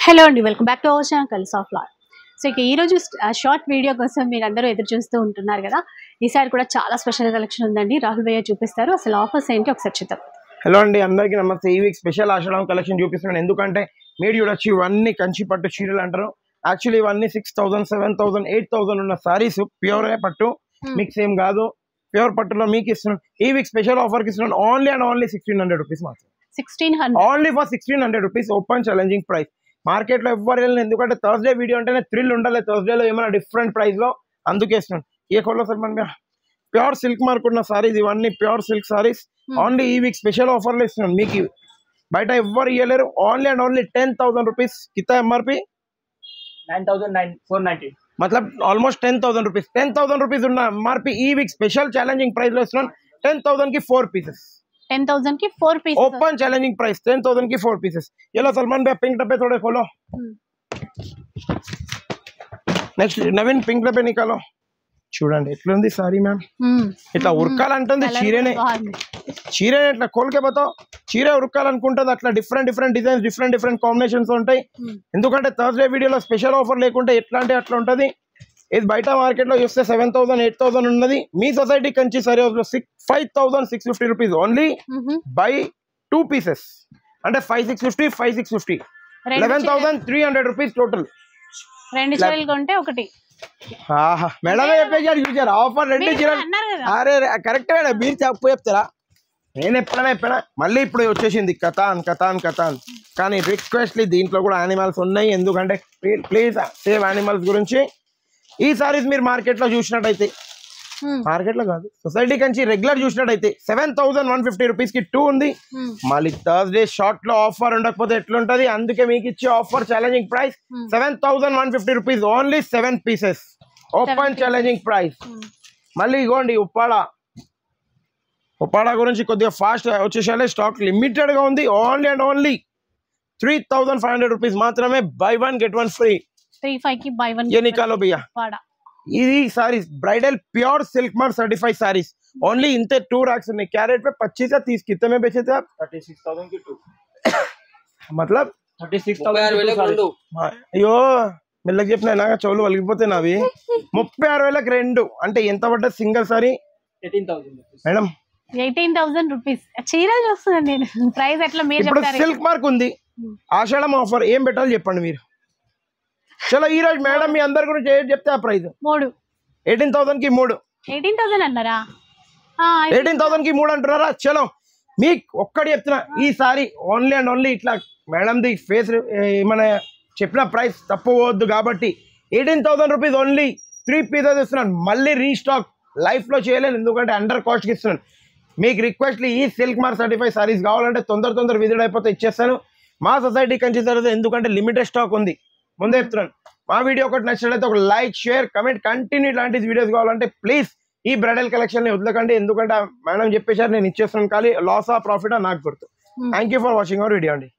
Hello అండి, welcome back to our channel curls of Loy. So ఇక ఈరోజు short video కోసం మీరు అందరూ ఎదురు చూస్తూ ఉంటున్నారు కదా. ఈసారి కూడా చాలా స్పెషల్ కలెక్షన్ ఉందండి. రాహుల్ భయ్య చూపిస్తారు. అసలు ఆఫర్స్ ఏంటి ఒకసారి చూద్దాం. హలో అండి, అందరికీ నమస్తే. ఈ వీక్ స్పెషల్ ఆషాఢం కలెక్షన్ చూపిస్తున్నాను. ఎందుకంటే మీరు చూడొచ్చు, ఇవన్నీ కంచి పట్టు చీరలు అంటారు. యాక్చువల్లీ ఇవన్నీ 6,000, 7,000, 8,000 ఉన్న సారీస్ ప్యూర్ పట్టు, మిక్స్ ఏం కాదు. ప్యూర్ పట్టులో మీకు ఇస్తున్నాను. ఈ వీక్ స్పెషల్ ఆఫర్కి ఇస్తున్నాను. ఓన్లీ అండ్ ఓన్లీ 1,600 రూపీస్ మాత్రం. 1,600 only for 1,600 rupees. Open challenging price. Market లో ఎవ్వరు వెళ్ళిన, ఎందుకంటే థర్స్డే వీడియో అంటేనే థ్రిల్ ఉండాలి. థర్స్డే లో ఏమైనా డిఫరెంట్ ప్రైస్ లో అందుకే ఇస్తున్నాను. ఏ కొల్లో సార్ మన ప్యూర్ సిల్క్ మార్క్ ఉన్న సారీస్, ఇవన్నీ ప్యూర్ సిల్క్ సారీస్. ఓన్లీ ఈ వీక్ స్పెషల్ ఆఫర్ లో ఇస్తున్నాను. మీకు బయట ఎవ్వరు ఇవ్వలేరు. Only and only 10,000 rupees. కితా ఎంఆర్పి 9,490. मतलब ऑलमोस्ट 10,000 रुपीज. 10,000 रुपीज ఉన్న ఎంఆర్పి ఈ వీక్ స్పెషల్ ఛాలెంజింగ్ ప్రైస్ లో ఇస్తున్నాను. 10,000 की 4 पीसेस. 10,000 की 4 पीसेस. ओपन चैलेंजिंग प्राइस 10,000 की 4 पीसेस. ये लो सलमान भाई, पिंक डब्बे थोड़े खोलो. నెక్స్ట్ నవీన్ పింక్ డబ్బే నికాలో. చూడండి ఎట్లుంది సారీ మ్యామ్. ఇట్లా ఉరకాలంటుంది చీరనే. చీరనే ఇట్లా కోల్కే పోతావు, చీర ఉరకాలనుకుంటుంది. అట్లా different different designs, different combinations ఉంటాయి. ఎందుకంటే థర్స్డే వీడియోలో స్పెషల్ ఆఫర్ లేకుంటే ఎట్లా అంటే అట్లా ఉంటుంది. ఇది బయట మార్కెట్ లో చూస్తే 7,000, 8,000 ఉన్నది. మీ సొసైటీ కంచి సరే 5,650 రూపీస్ ఓన్లీ బై 2 పీసెస్. అంటే 5,650, 5,650, 11,300 రూపీస్ టోటల్. రెండు చీరలు కొంటే ఒకటి. మేడమే చెప్పేసారు, చూసారు ఆఫర్ రెండు చీరలు. అరే కరెక్ట్ మేడం, మీరు చెప్తారా? నేను ఎప్పుడైనా మళ్ళీ ఇప్పుడు వచ్చేసింది కథాన్. కానీ రిక్వెస్ట్లీ దీంట్లో కూడా యానిమల్స్ ఉన్నాయి. ఎందుకంటే ప్లీజ్ సేవ్ యానిమల్స్ గురించి. ఈ సారీస్ మీరు మార్కెట్ లో చూసినట్టయితే, మార్కెట్ లో కాదు సొసైటీ కంచి రెగ్యులర్ చూసినట్టయితే 7,150 రూపీస్ కి 2 ఉంది. మళ్ళీ థర్స్డే షార్ట్ లో ఆఫర్ ఉండకపోతే ఎట్లుంటది? అందుకే మీకు ఇచ్చే offer challenging price 7,150 rupees only 7 pieces. Open challenging price. మళ్ళీ ఇగోండి ఉప్పాడ గురించి కొద్దిగా ఫాస్ట్ వచ్చేసాలి. స్టాక్ లిమిటెడ్ గా ఉంది. ఓన్లీ అండ్ ఓన్లీ 3,500 రూపీస్ మాత్రమే. Buy 1 get 1 free. 3,500 की buy 1 ये निकालो भैया. ఇది sarees bridal pure silk mark certified sarees. Only इनते 2 रैक्स ఉన్నాయి. कैरेट पे 25 या 30 कितने में बेचे थे आप? 36,000 की 2. मतलब 36,000. అయ్యో మెల్లగా చెప్పినా ఇలాగా చెవులు వలిగిపోతే నావి. 36,000కి 2 అంటే ఎంత పడ్డది సింగిల్ సారీ? 18,000 మేడం. 18,000 రూపీస్. చీరలు చూస్తున్నాను నేను. ప్రైస్ ఎట్లా మీరు ఇప్పుడు చెప్తారు? సిల్క్ మార్క్ ఉంది. ఆషాఢం ఆఫర్ ఏం పెట్టాలి చెప్పండి మీరు. చలో ఈ రోజు మేడం మీ అందరి గురించి ఏం చెప్తే ఆ ప్రైస్ 3. 18,000 की 3. 18,000 అన్నారా? 18,000 की 3 అంటున్నారా? చలో మీకు ఒక్కటి చెప్తున్నా, ఈ సారీ ఓన్లీ అండ్ ఓన్లీ ఇట్లా మేడంది ఫేస్ ఏమైనా చెప్పిన ప్రైస్ తప్పవద్దు కాబట్టి 18,000 రూపీస్ ఓన్లీ 3 పీసెస్ ఇస్తున్నాను. మళ్ళీ రీస్టాక్ లైఫ్ లో చేయలేను, ఎందుకంటే అండర్ కాస్ట్ కి ఇస్తున్నాను. మీకు రిక్వెస్ట్లీ ఈ సిల్క్ మార్క్ సర్టిఫైడ్ సారీస్ కావాలంటే తొందర విజిట్ అయిపోతే ఇచ్చేస్తాను. మా సొసైటీ కంచి తర్వాత, ఎందుకంటే లిమిటెడ్ స్టాక్ ఉంది. ముందే చెప్తున్నాను. మా వీడియో ఒకటి నచ్చినట్లయితే ఒక లైక్, షేర్, కమెంట్, కంటిన్యూ ఇలాంటి వీడియోస్ కావాలంటే ప్లీజ్ ఈ బ్రైడల్ కలెక్షన్ ని వదలకండి. ఎందుకంటే మేడం చెప్పేసారు, నేను ఇచ్చేస్తున్నాను. కానీ లాస్ ఆ ప్రాఫిట్ నాకు గుర్తు. Thank you for watching our video అండి.